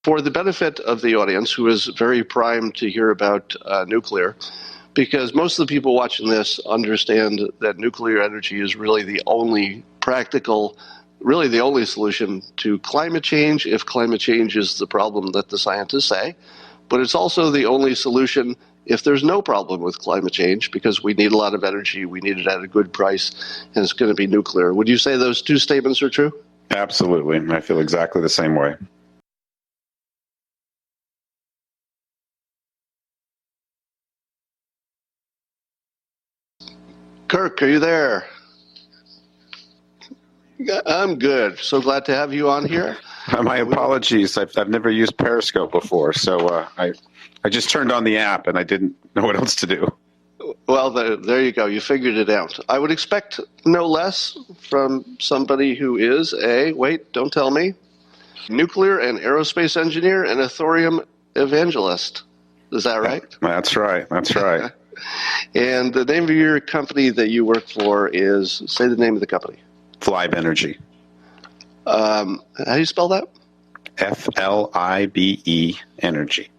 For the benefit of the audience, who is very primed to hear about nuclear, because most of the people watching this understand that nuclear energy is really the only practical, really the only solution to climate change, if climate change is the problem that the scientists say. But it's also the only solution if there's no problem with climate change, because we need a lot of energy, we need it at a good price, and it's going to be nuclear. Would you say those two statements are true? Absolutely. I feel exactly the same way. Kirk, are you there? I'm good. So glad to have you on here. My apologies. I've never used Periscope before, so I just turned on the app and I didn't know what else to do. Well, there you go. You figured it out. I would expect no less from somebody who is wait, don't tell me, nuclear and aerospace engineer and a thorium evangelist. Is that right? That's right. That's right. And the name of your company that you work for is, say the name of the company. FLiBe Energy. How do you spell that? FLiBe Energy.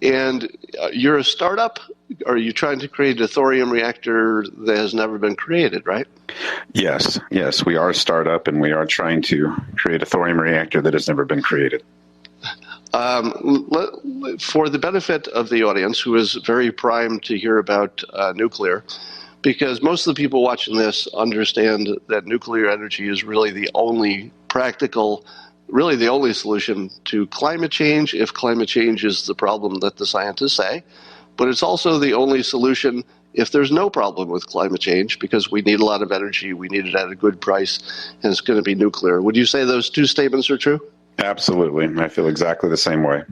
And you're a startup? Are you trying to create a thorium reactor that has never been created, right? Yes, we are a startup, and we are trying to create a thorium reactor that has never been created. For the benefit of the audience, who is very primed to hear about nuclear, because most of the people watching this understand that nuclear energy is really the only practical, really the only solution to climate change, if climate change is the problem that the scientists say. But it's also the only solution if there's no problem with climate change, because we need a lot of energy, we need it at a good price, and it's going to be nuclear. Would you say those two statements are true? Absolutely. I feel exactly the same way.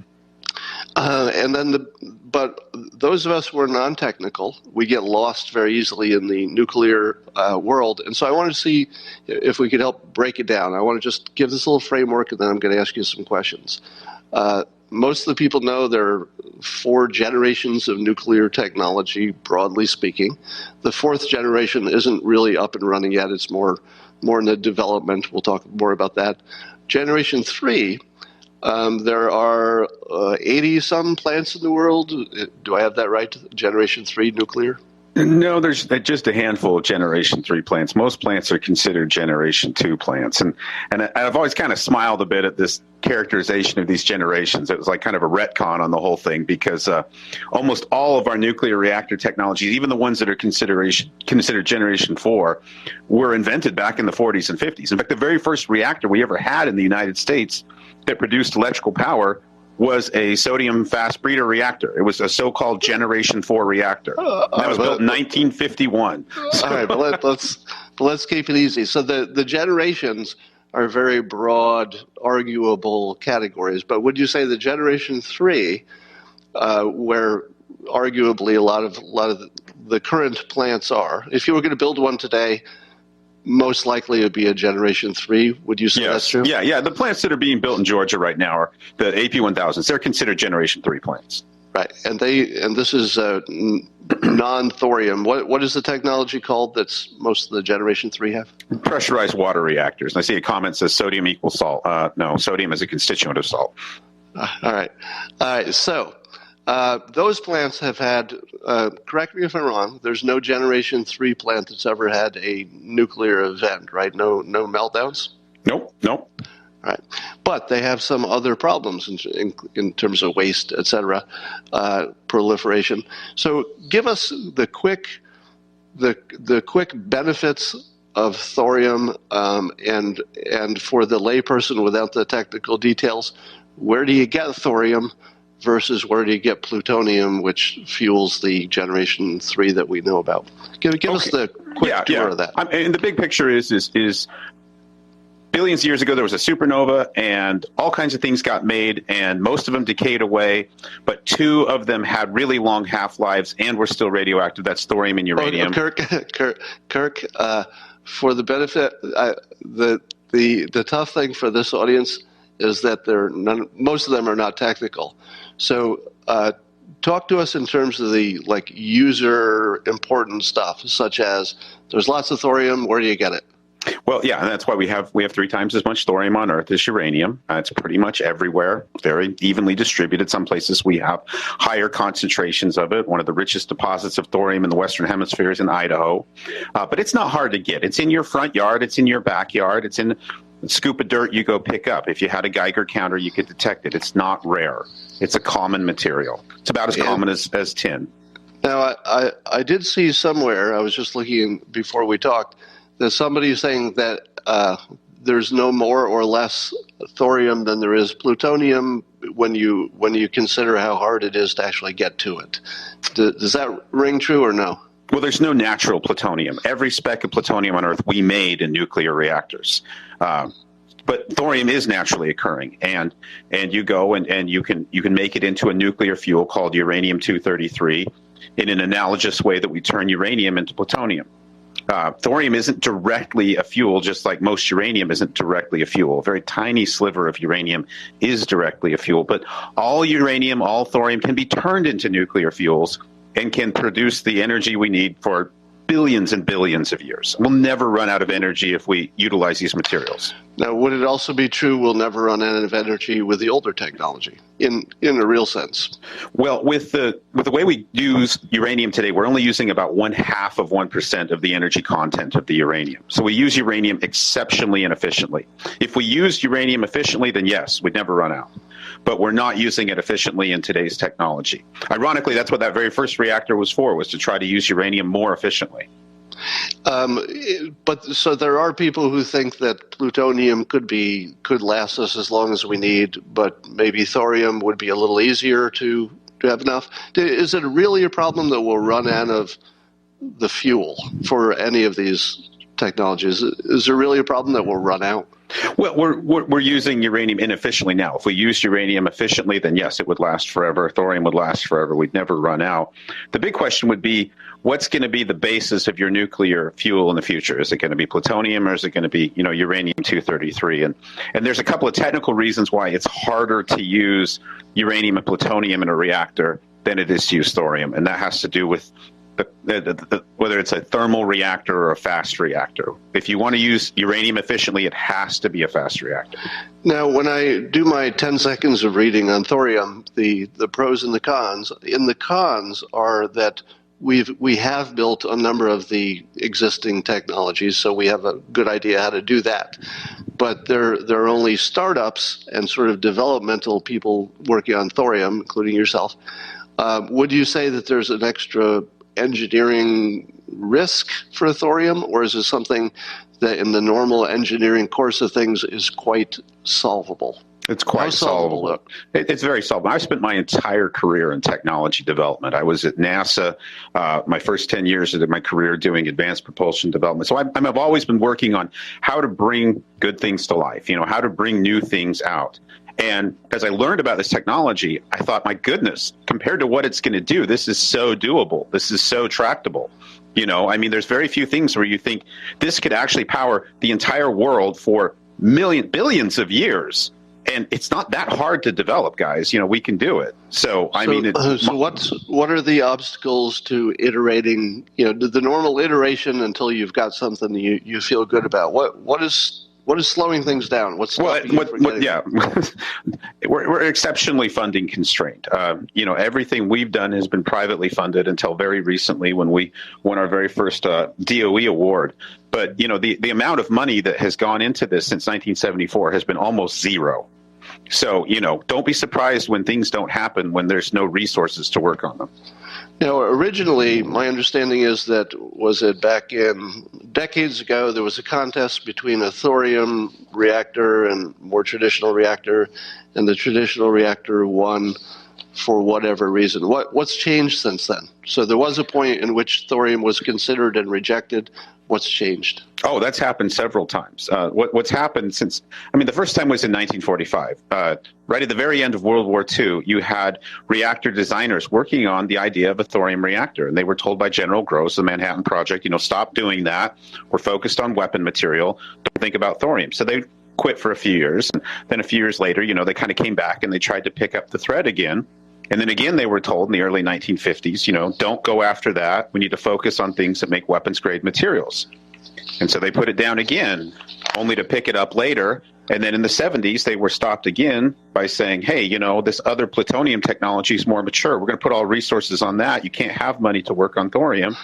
But those of us who are non-technical, we get lost very easily in the nuclear world. And so I wanted to see if we could help break it down. I want to just give this little framework, and then I'm going to ask you some questions. Most of the people know there are 4 generations of nuclear technology, broadly speaking. The 4th generation isn't really up and running yet. It's more in the development. We'll talk more about that. Generation 3, there are 80-some plants in the world. Do I have that right? Generation 3 nuclear? No, there's just a handful of Generation 3 plants. Most plants are considered Generation 2 plants. And I've always kind of smiled a bit at this characterization of these generations. It was like kind of a retcon on the whole thing, because almost all of our nuclear reactor technologies, even the ones that are considered Generation 4, were invented back in the 40s and 50s. In fact, the very first reactor we ever had in the United States that produced electrical power was a sodium fast breeder reactor. It was a so-called Generation 4 reactor. That was built in 1951. All right, but let's keep it easy. So the generations are very broad, arguable categories. But would you say the Generation 3, where arguably a lot of the current plants are, if you were going to build one today, most likely it would be a Generation 3. Would you say that's true? Yeah. The plants that are being built in Georgia right now are the AP1000s. They're considered Generation 3 plants. Right, and this is non-thorium. What is the technology called that's most of the Generation 3 have? Pressurized water reactors. And I see a comment that says sodium equals salt. No, sodium is a constituent of salt. All right. So those plants have had, correct me if I'm wrong, there's no Generation 3 plant that's ever had a nuclear event, right? No meltdowns? Nope. All right. But they have some other problems in terms of waste, et cetera, proliferation. So give us the quick benefits of thorium, and for the layperson without the technical details, where do you get thorium versus where do you get plutonium, which fuels the Generation 3 that we know about? Give us the quick tour of that. And the big picture is billions of years ago, there was a supernova, and all kinds of things got made, and most of them decayed away, but 2 of them had really long half-lives and were still radioactive. That's thorium and uranium. Kirk, for the benefit, the tough thing for this audience is that most of them are not technical. So talk to us in terms of the user important stuff, such as there's lots of thorium. Where do you get it? Well, yeah, and that's why we have 3 times as much thorium on Earth as uranium. It's pretty much everywhere, very evenly distributed. Some places we have higher concentrations of it. One of the richest deposits of thorium in the Western Hemisphere is in Idaho. But it's not hard to get. It's in your front yard. It's in your backyard. It's in a scoop of dirt you go pick up. If you had a Geiger counter, you could detect it. It's not rare. It's a common material. It's about as common as tin. Now, I did see somewhere, I was just looking before we talked, there's somebody saying that there's no more or less thorium than there is plutonium when you consider how hard it is to actually get to it. Does that ring true or no? Well, there's no natural plutonium. Every speck of plutonium on Earth we made in nuclear reactors. But thorium is naturally occurring, and you go and you can make it into a nuclear fuel called uranium-233 in an analogous way that we turn uranium into plutonium. Thorium isn't directly a fuel, just like most uranium isn't directly a fuel. A very tiny sliver of uranium is directly a fuel, but all uranium, all thorium can be turned into nuclear fuels and can produce the energy we need for billions and billions of years. We'll never run out of energy if we utilize these materials. Now, would it also be true we'll never run out of energy with the older technology, in a real sense? Well, with the way we use uranium today, we're only using about 0.5% of the energy content of the uranium. So we use uranium exceptionally and efficiently. If we used uranium efficiently, then yes, we'd never run out. But we're not using it efficiently in today's technology. Ironically, that's what that very first reactor was for, was to try to use uranium more efficiently. But so there are people who think that plutonium could last us as long as we need, but maybe thorium would be a little easier to have enough. Is it really a problem that we'll run out of the fuel for any of these technologies? Is there really a problem that we'll run out? Well, we're using uranium inefficiently now. If we used uranium efficiently, then yes, it would last forever. Thorium would last forever. We'd never run out. The big question would be, what's going to be the basis of your nuclear fuel in the future? Is it going to be plutonium, or is it going to be, uranium-233? And there's a couple of technical reasons why it's harder to use uranium and plutonium in a reactor than it is to use thorium, and that has to do with whether it's a thermal reactor or a fast reactor. If you want to use uranium efficiently, it has to be a fast reactor. Now, when I do my 10 seconds of reading on thorium, the pros and the cons, in the cons are that we have built a number of the existing technologies, so we have a good idea how to do that. But there are only startups and sort of developmental people working on thorium, including yourself. Would you say that there's an extra engineering risk for thorium, or is it something that in the normal engineering course of things is quite solvable? It's quite solvable. It's very solvable. I've spent my entire career in technology development. I was at NASA my first 10 years of my career doing advanced propulsion development. So I've always been working on how to bring good things to life, how to bring new things out. And as I learned about this technology, I thought, my goodness, compared to what it's going to do, this is so doable. This is so tractable. There's very few things where you think this could actually power the entire world for billions of years. And it's not that hard to develop, guys. We can do it. So what are the obstacles to iterating, the normal iteration until you've got something you feel good about? What is slowing things down? What's stopping you from getting we're exceptionally funding constrained. Everything we've done has been privately funded until very recently when we won our very first DOE award. But, the amount of money that has gone into this since 1974 has been almost zero. So, don't be surprised when things don't happen when there's no resources to work on them. Now, originally, my understanding is that, was it back in decades ago, there was a contest between a thorium reactor and more traditional reactor, and the traditional reactor won for whatever reason. What's changed since then? So there was a point in which thorium was considered and rejected. What's changed? Oh, that's happened several times. What's happened since, the first time was in 1945. Right at the very end of World War II, you had reactor designers working on the idea of a thorium reactor. And they were told by General Gross, the Manhattan Project, stop doing that. We're focused on weapon material. Don't think about thorium. So they quit for a few years. And then a few years later, they kind of came back and they tried to pick up the thread again. And then again, they were told in the early 1950s, don't go after that. We need to focus on things that make weapons-grade materials. And so they put it down again, only to pick it up later. And then in the 70s, they were stopped again by saying, hey, you know, this other plutonium technology is more mature. We're going to put all resources on that. You can't have money to work on thorium.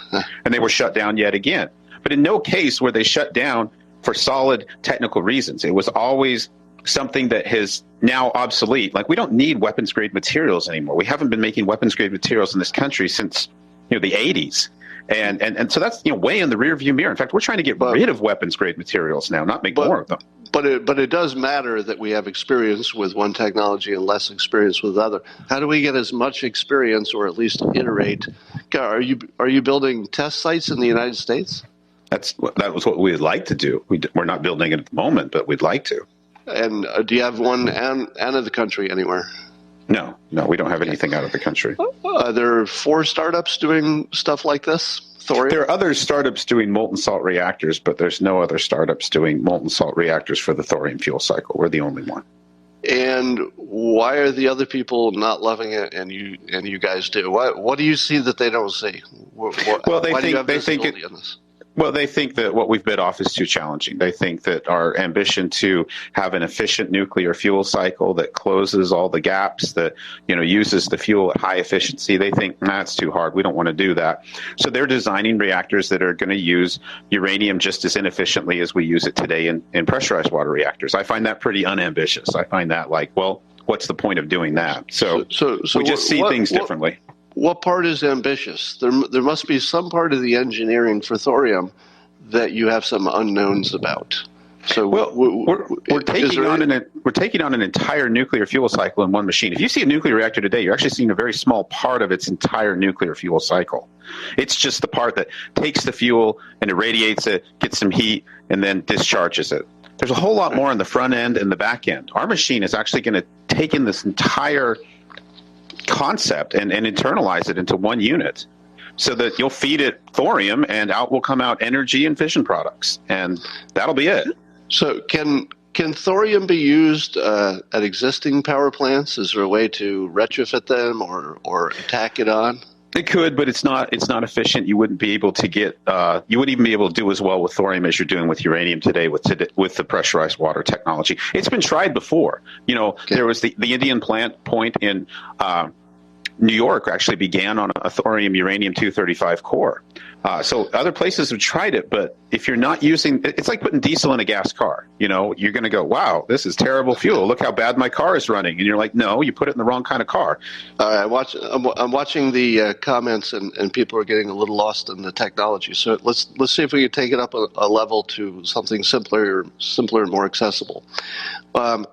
And they were shut down yet again. But in no case were they shut down for solid technical reasons. It was always something that is now obsolete. Like, we don't need weapons grade materials anymore. We haven't been making weapons grade materials in this country since, you know, the 80s. And so that's, you know, way in the rearview mirror. In fact, we're trying to get rid of weapons grade materials now, not make more of them. But it does matter that we have experience with one technology and less experience with other. How do we get as much experience, or at least iterate? Are you building test sites in the United States? That was what we'd like to do. We're not building it at the moment, but we'd like to. And do you have one out of the country anywhere? No, we don't have anything out of the country. There are 4 startups doing stuff like this. Thorium? There are other startups doing molten salt reactors, but there's no other startups doing molten salt reactors for the thorium fuel cycle. We're the only one. And why are the other people not loving it, and you guys do? What do you see that they don't see? They think that what we've bit off is too challenging. They think that our ambition to have an efficient nuclear fuel cycle that closes all the gaps, that, you know, uses the fuel at high efficiency, they think, it's too hard. We don't want to do that. So they're designing reactors that are going to use uranium just as inefficiently as we use it today in pressurized water reactors. I find that pretty unambitious. I find that like, well, what's the point of doing that? So we just see things differently. What part is ambitious? There must be some part of the engineering for thorium that you have some unknowns about. So we're taking on an entire nuclear fuel cycle in one machine. If you see a nuclear reactor today, you're actually seeing a very small part of its entire nuclear fuel cycle. It's just the part that takes the fuel and irradiates it, gets some heat, and then discharges it. There's a whole lot more on the front end and the back end. Our machine is actually going to take in this entire concept and internalize it into one unit, so that you'll feed it thorium and out will come out energy and fission products, and that'll be it. So can thorium be used at existing power plants? Is there a way to retrofit them or tack it on? It could, but it's not efficient. You wouldn't be able to get you wouldn't even be able to do as well with thorium as you're doing with uranium today with the pressurized water technology. It's been tried before. You know, there was the Indian plant point in New York actually began on a thorium uranium 235 core. So other places have tried it, but if you're not using, it's like putting diesel in a gas car. You know, you're going to go, wow, this is terrible fuel. Look how bad my car is running. And you're like, no, you put it in the wrong kind of car. I'm watching the comments, and people are getting a little lost in the technology. So let's see if we can take it up a level to something simpler and more accessible.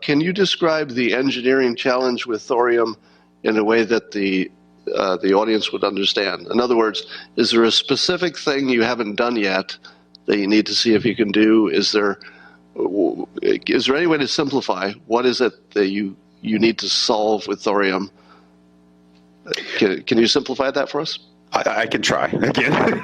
Can you describe the engineering challenge with thorium in a way that the audience would understand? In other words, is there a specific thing you haven't done yet that you need to see if you can do? Is there any way to simplify what is it that you need to solve with thorium? Can you simplify that for us? I can try again.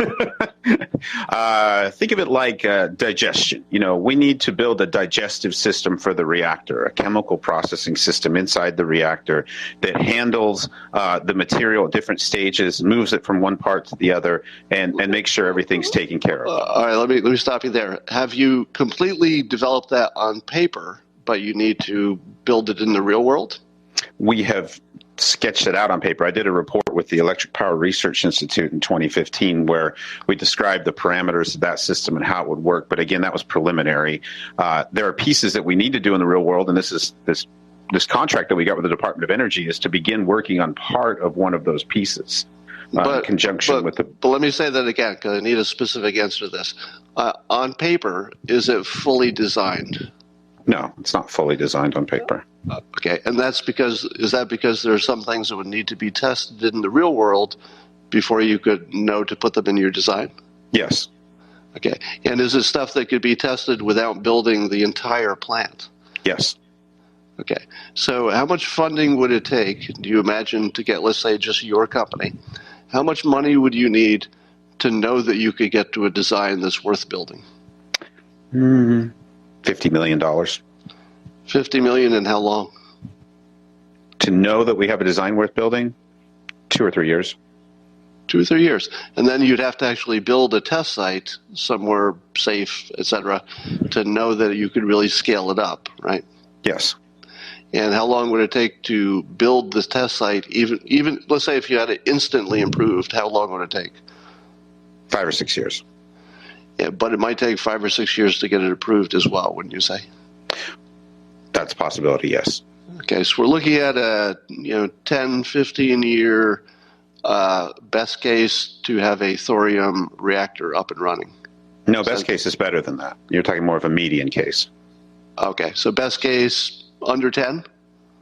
Think of it like digestion. You know, we need to build a digestive system for the reactor, a chemical processing system inside the reactor that handles the material at different stages, moves it from one part to the other, and makes sure everything's taken care of. All right, let me stop you there. Have you completely developed that on paper, but you need to build it in the real world? We have sketched it out on paper. I did a report with the Electric Power Research Institute in 2015 where we described the parameters of that system and how it would work. But again, that was preliminary. There are pieces that we need to do in the real world, and this contract that we got with the Department of Energy is to begin working on part of one of those pieces in conjunction with the... But let me say that again, because I need a specific answer to this. On paper, is it fully designed? No, it's not fully designed on paper. Okay, and is that because there are some things that would need to be tested in the real world before you could know to put them in your design? Yes. Okay, and is it stuff that could be tested without building the entire plant? Yes. Okay, so how much funding would it take, do you imagine, to get, let's say, just your company? How much money would you need to know that you could get to a design that's worth building? $50 million. $50 million in how long? To know that we have a design worth building, 2 or 3 years. 2 or 3 years. And then you'd have to actually build a test site somewhere safe, et cetera, to know that you could really scale it up, right? Yes. And how long would it take to build this test site? Even let's say if you had it instantly improved, how long would it take? 5 or 6 years. Yeah, but it might take 5 or 6 years to get it approved as well, wouldn't you say? That's a possibility, yes. Okay, so we're looking at a 10, 15-year best case to have a thorium reactor up and running. No, best case is better than that. You're talking more of a median case. Okay, so best case under 10?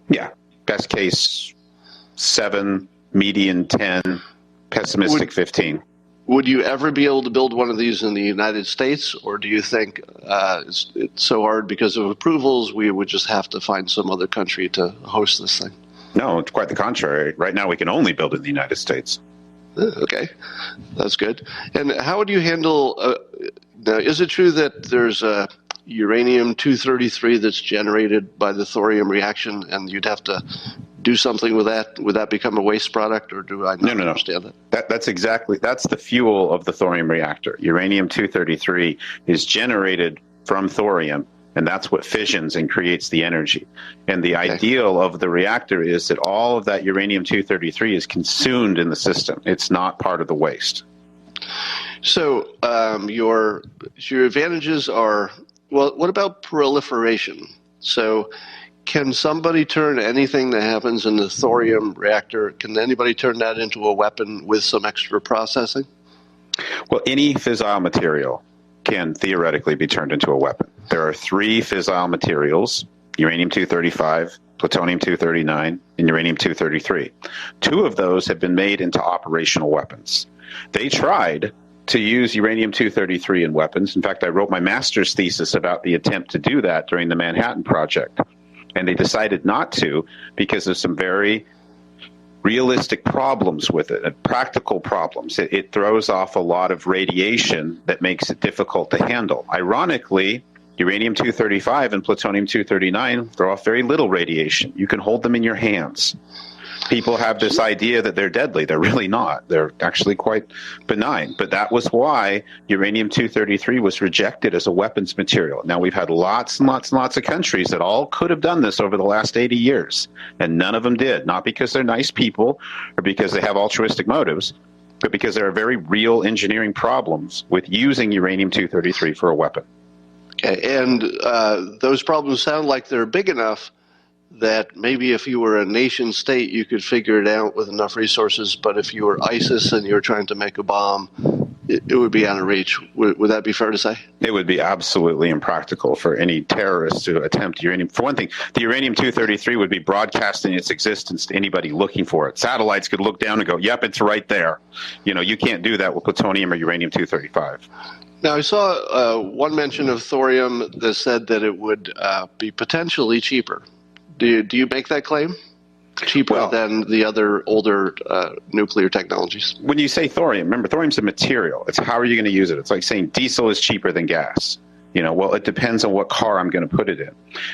Yeah, best case 7, median 10, pessimistic 15. Would you ever be able to build one of these in the United States, or do you think it's so hard because of approvals, we would just have to find some other country to host this thing? No, it's quite the contrary. Right now, we can only build in the United States. Okay, that's good. And how would you handle, now, is it true that there's a uranium-233 that's generated by the thorium reaction, and you'd have to do something with that? Would that become a waste product, or do I not understand that? That's the fuel of the thorium reactor. Uranium-233 is generated from thorium, and that's what fissions and creates the energy. And the ideal of the reactor is that all of that uranium-233 is consumed in the system. It's not part of the waste. So your advantages are, well, what about proliferation? So can somebody turn anything that happens in the thorium reactor, can anybody turn that into a weapon with some extra processing? Well, any fissile material can theoretically be turned into a weapon. There are 3 fissile materials, uranium-235, plutonium-239, and uranium-233. 2 of those have been made into operational weapons. They tried to use uranium-233 in weapons. In fact, I wrote my master's thesis about the attempt to do that during the Manhattan Project. And they decided not to because of some very realistic problems with it, practical problems. It throws off a lot of radiation that makes it difficult to handle. Ironically, uranium-235 and plutonium-239 throw off very little radiation. You can hold them in your hands. People have this idea that they're deadly. They're really not. They're actually quite benign. But that was why uranium-233 was rejected as a weapons material. Now, we've had lots and lots and lots of countries that all could have done this over the last 80 years, and none of them did. Not because they're nice people or because they have altruistic motives, but because there are very real engineering problems with using uranium-233 for a weapon. Okay, and those problems sound like they're big enough that maybe if you were a nation state, you could figure it out with enough resources. But if you were ISIS and you were trying to make a bomb, it would be out of reach. Would that be fair to say? It would be absolutely impractical for any terrorist to attempt uranium. For one thing, the uranium-233 would be broadcasting its existence to anybody looking for it. Satellites could look down and go, yep, it's right there. You can't do that with plutonium or uranium-235. Now, I saw one mention of thorium that said that it would be potentially cheaper. Do you make that claim? Cheaper than the other older nuclear technologies? When you say thorium, remember, thorium's a material. It's how are you going to use it? It's like saying diesel is cheaper than gas. Well, it depends on what car I'm going to put it in.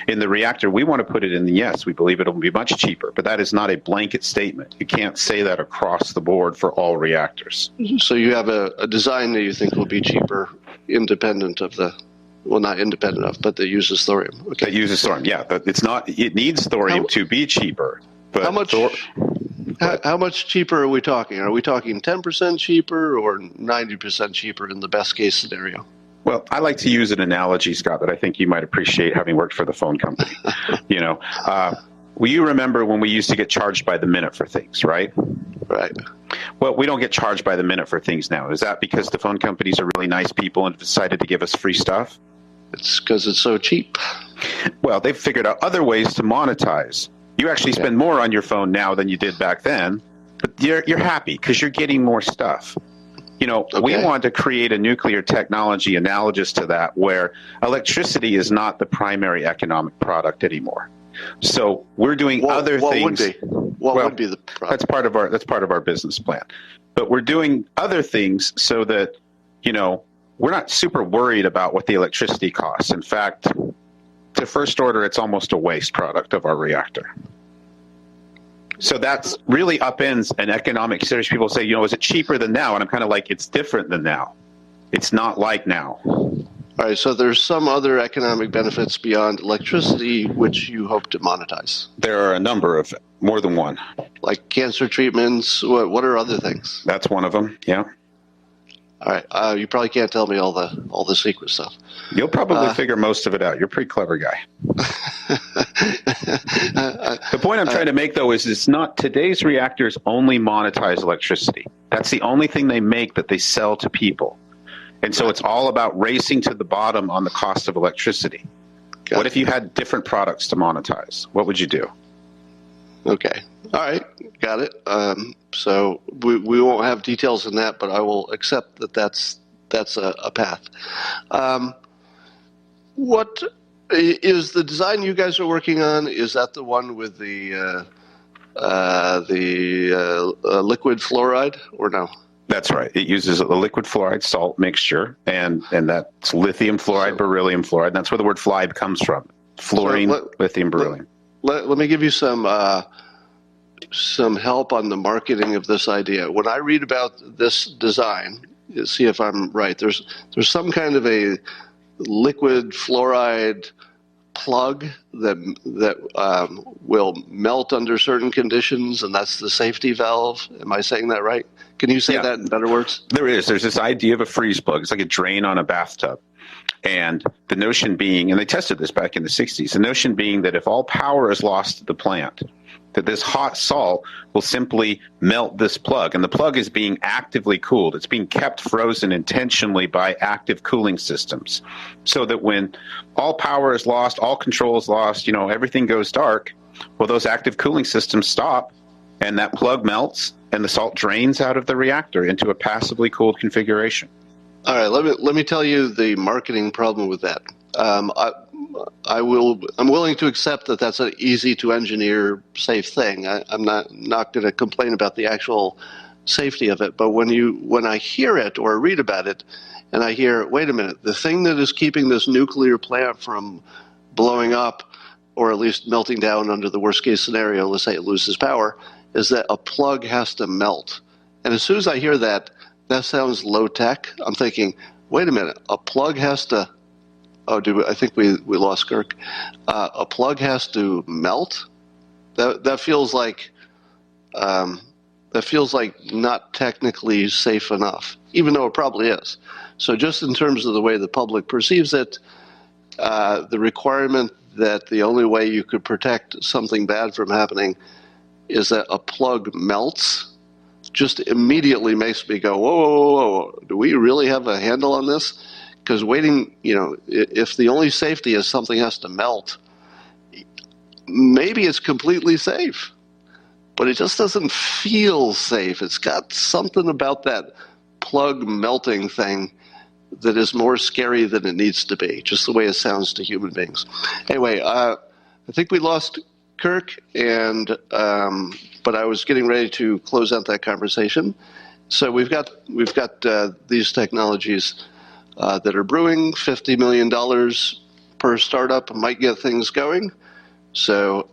In the reactor, we want to put it in, yes, we believe it'll be much cheaper, but that is not a blanket statement. You can't say that across the board for all reactors. So you have a design that you think will be cheaper, independent of the... Well, not independent of, but that uses thorium. Okay. That uses thorium, yeah. But it's not. It needs thorium to be cheaper. But how much cheaper are we talking? Are we talking 10% cheaper or 90% cheaper in the best case scenario? Well, I like to use an analogy, Scott, that I think you might appreciate, having worked for the phone company. Well, you remember when we used to get charged by the minute for things, right? Right. Well, we don't get charged by the minute for things now. Is that because the phone companies are really nice people and decided to give us free stuff? It's because it's so cheap. Well, they've figured out other ways to monetize. You actually spend more on your phone now than you did back then, but you're happy because you're getting more stuff. We want to create a nuclear technology analogous to that, where electricity is not the primary economic product anymore. So we're doing other things. What would be the product? That's part of our business plan. But we're doing other things so that, we're not super worried about what the electricity costs. In fact, to first order, it's almost a waste product of our reactor. So that's really upends an economic situation. People say, is it cheaper than now? And I'm kind of like, it's different than now. It's not like now. All right, so there's some other economic benefits beyond electricity which you hope to monetize. There are a number of, more than one. Like cancer treatments, what are other things? That's one of them, yeah. All right, you probably can't tell me all the secret stuff. You'll probably figure most of it out. You're a pretty clever guy. The point I'm trying to make, though, is it's not today's reactors only monetize electricity. That's the only thing they make that they sell to people. And so it's all about racing to the bottom on the cost of electricity. What if you had different products to monetize? What would you do? Okay. All right. Got it. So we won't have details in that, but I will accept that that's a path. What is the design you guys are working on? Is that the one with the liquid fluoride or no? That's right. It uses a liquid fluoride salt mixture, and that's lithium fluoride, beryllium fluoride. And that's where the word FLiBe comes from. Fluorine, lithium, beryllium. Let me give you some help on the marketing of this idea. When I read about this design, see if I'm right. There's some kind of a liquid fluoride plug that will melt under certain conditions, and that's the safety valve. Am I saying that right? Can you say that in better words? There's this idea of a freeze plug. It's like a drain on a bathtub. And the notion being, and they tested this back in the 60s, the notion being that if all power is lost to the plant, that this hot salt will simply melt this plug. And the plug is being actively cooled. It's being kept frozen intentionally by active cooling systems. So that when all power is lost, all control is lost, everything goes dark, well, those active cooling systems stop, and that plug melts, and the salt drains out of the reactor into a passively cooled configuration. All right, let me tell you the marketing problem with that. I'm willing to accept that that's an easy to engineer, safe thing. I'm not going to complain about the actual safety of it. But when I hear it or read about it, and I hear, wait a minute, the thing that is keeping this nuclear plant from blowing up, or at least melting down under the worst case scenario, let's say it loses power, is that a plug has to melt. And as soon as I hear that, that sounds low tech. I'm thinking, wait a minute, a plug has to. Oh, I think we lost Kirk. A plug has to melt. That feels like not technically safe enough, even though it probably is. So just in terms of the way the public perceives it, the requirement that the only way you could protect something bad from happening is that a plug melts just immediately makes me go, whoa, whoa, whoa, do we really have a handle on this? Because waiting, if the only safety is something has to melt, maybe it's completely safe, but it just doesn't feel safe. It's got something about that plug melting thing that is more scary than it needs to be, just the way it sounds to human beings. Anyway, I think we lost Kirk, but I was getting ready to close out that conversation. So we've got these technologies that are brewing. $50 million per startup might get things going. So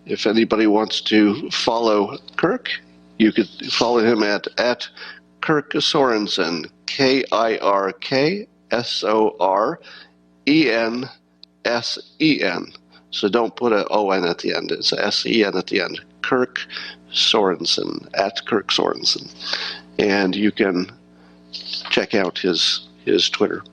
if anybody wants to follow Kirk, you could follow him at Kirk Sorensen, KirkSorensen. So don't put an O-N at the end. It's S-E-N at the end. Kirk Sorensen, at Kirk Sorensen. And you can check out his Twitter.